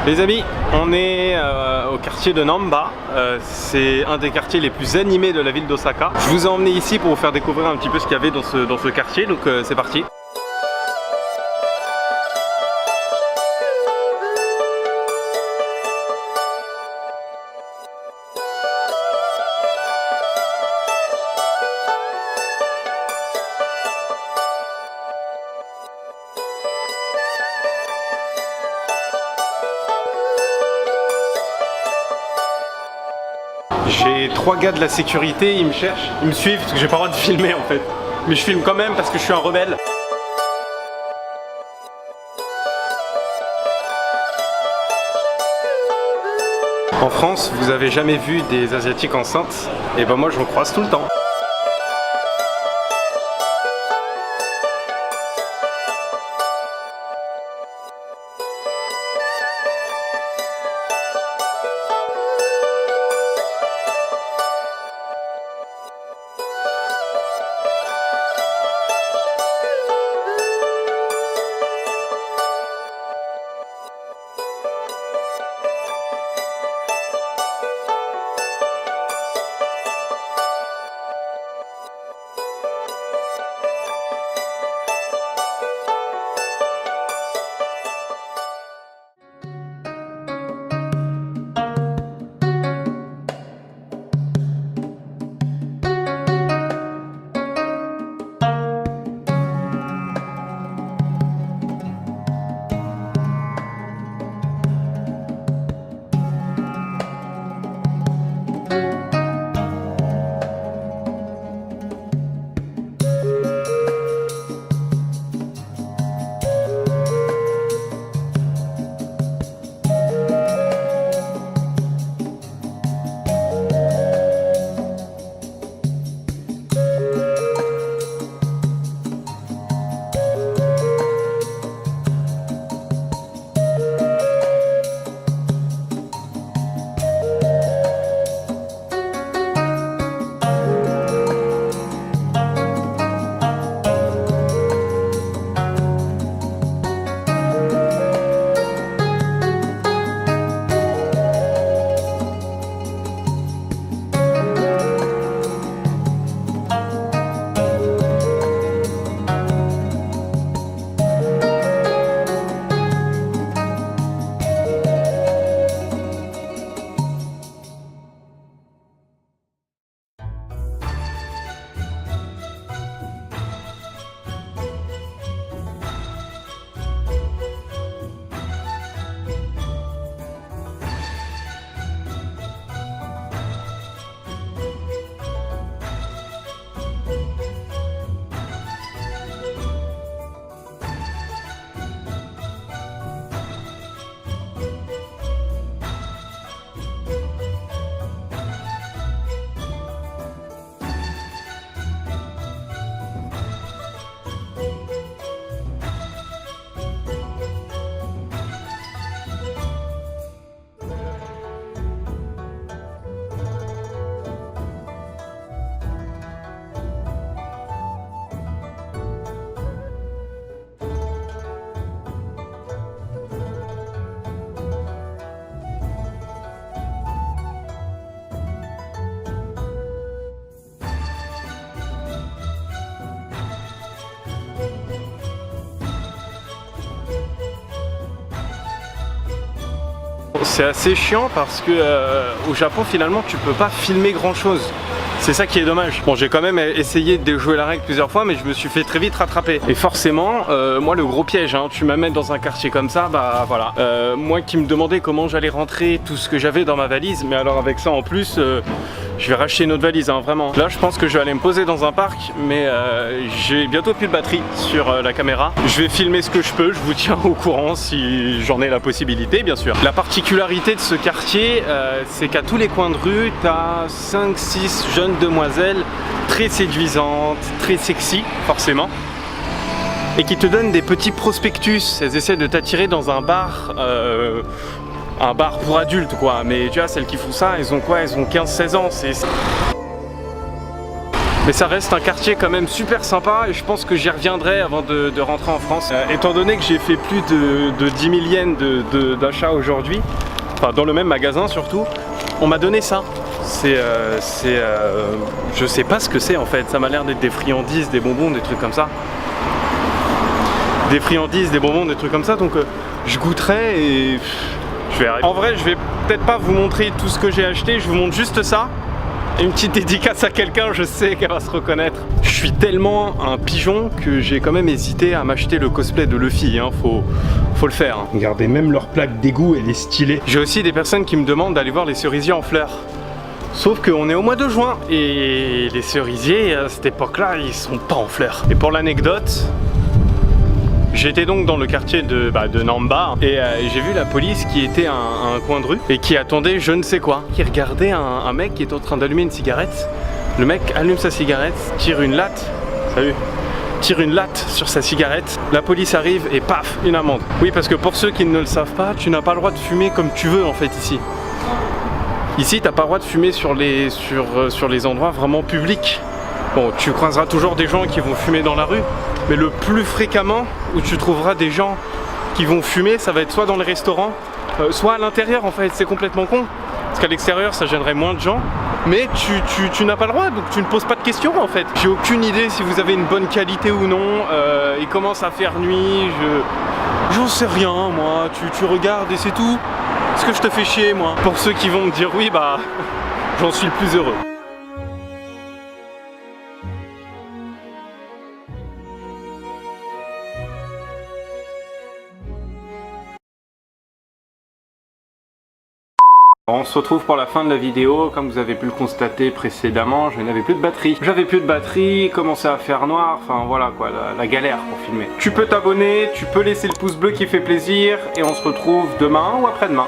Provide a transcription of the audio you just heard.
Les amis, on est au quartier de Namba, c'est un des quartiers les plus animés de la ville d'Osaka. Je vous ai emmené ici pour vous faire découvrir un petit peu ce qu'il y avait dans ce quartier, donc c'est parti. J'ai 3 gars de la sécurité, ils me cherchent, ils me suivent parce que j'ai pas le droit de filmer en fait. Mais je filme quand même parce que je suis un rebelle. En France, vous avez jamais vu des Asiatiques enceintes? Et ben moi j'en croise tout le temps. C'est assez chiant parce que au Japon finalement tu peux pas filmer grand chose. C'est ça qui est dommage. Bon, j'ai quand même essayé de déjouer la règle plusieurs fois, mais je me suis fait très vite rattraper. Et forcément, moi le gros piège, hein, tu m'amènes dans un quartier comme ça, bah voilà. Moi qui me demandais comment j'allais rentrer tout ce que j'avais dans ma valise, mais alors avec ça en plus, je vais racheter une autre valise, hein, vraiment. Là, je pense que je vais aller me poser dans un parc, mais j'ai bientôt plus de batterie sur la caméra. Je vais filmer ce que je peux, je vous tiens au courant si j'en ai la possibilité, bien sûr. La particularité de ce quartier, c'est qu'à tous les coins de rue, tu as 5-6 jeunes demoiselles très séduisantes, très sexy, forcément, et qui te donnent des petits prospectus. Elles essaient de t'attirer dans un bar pour adultes, quoi. Mais tu vois, celles qui font ça, elles ont quoi? Elles ont 15-16 ans. Mais ça reste un quartier quand même super sympa et je pense que j'y reviendrai avant de rentrer en France. Étant donné que j'ai fait plus de 10 000 yens d'achat aujourd'hui, enfin dans le même magasin surtout, on m'a donné ça. Je sais pas ce que c'est en fait, ça m'a l'air d'être des friandises, des bonbons, des trucs comme ça. Des friandises, des bonbons, des trucs comme ça, donc je goûterai et je vais arrêter. En vrai, je vais peut-être pas vous montrer tout ce que j'ai acheté, je vous montre juste ça. Et une petite dédicace à quelqu'un, je sais qu'elle va se reconnaître. Je suis tellement un pigeon que j'ai quand même hésité à m'acheter le cosplay de Luffy, hein. Faut le faire. Hein. Regardez, même leur plaque d'égout, elle est stylée. J'ai aussi des personnes qui me demandent d'aller voir les cerisiers en fleurs. Sauf qu'on est au mois de juin et les cerisiers à cette époque-là, ils sont pas en fleurs. Et pour l'anecdote, j'étais donc dans le quartier de Namba et j'ai vu la police qui était à un coin de rue et qui attendait je ne sais quoi, qui regardait un mec qui est en train d'allumer une cigarette. Le mec allume sa cigarette, tire une latte, tire une latte sur sa cigarette, la police arrive et paf, une amende. Oui, parce que pour ceux qui ne le savent pas, tu n'as pas le droit de fumer comme tu veux en fait ici. Ici, t'as pas le droit de fumer sur les endroits vraiment publics. Bon, tu croiseras toujours des gens qui vont fumer dans la rue, mais le plus fréquemment où tu trouveras des gens qui vont fumer, ça va être soit dans les restaurants, soit à l'intérieur en fait, c'est complètement con. Parce qu'à l'extérieur, ça gênerait moins de gens, mais tu n'as pas le droit, donc tu ne poses pas de questions en fait. J'ai aucune idée si vous avez une bonne qualité ou non, il commence à faire nuit, j'en sais rien moi, tu regardes et c'est tout. Est-ce que je te fais chier moi? Pour ceux qui vont me dire oui, bah j'en suis le plus heureux. On se retrouve pour la fin de la vidéo. Comme vous avez pu le constater précédemment, je n'avais plus de batterie. J'avais plus de batterie, il commençait à faire noir, enfin voilà quoi, la galère pour filmer. Tu peux t'abonner, tu peux laisser le pouce bleu qui fait plaisir et on se retrouve demain ou après-demain.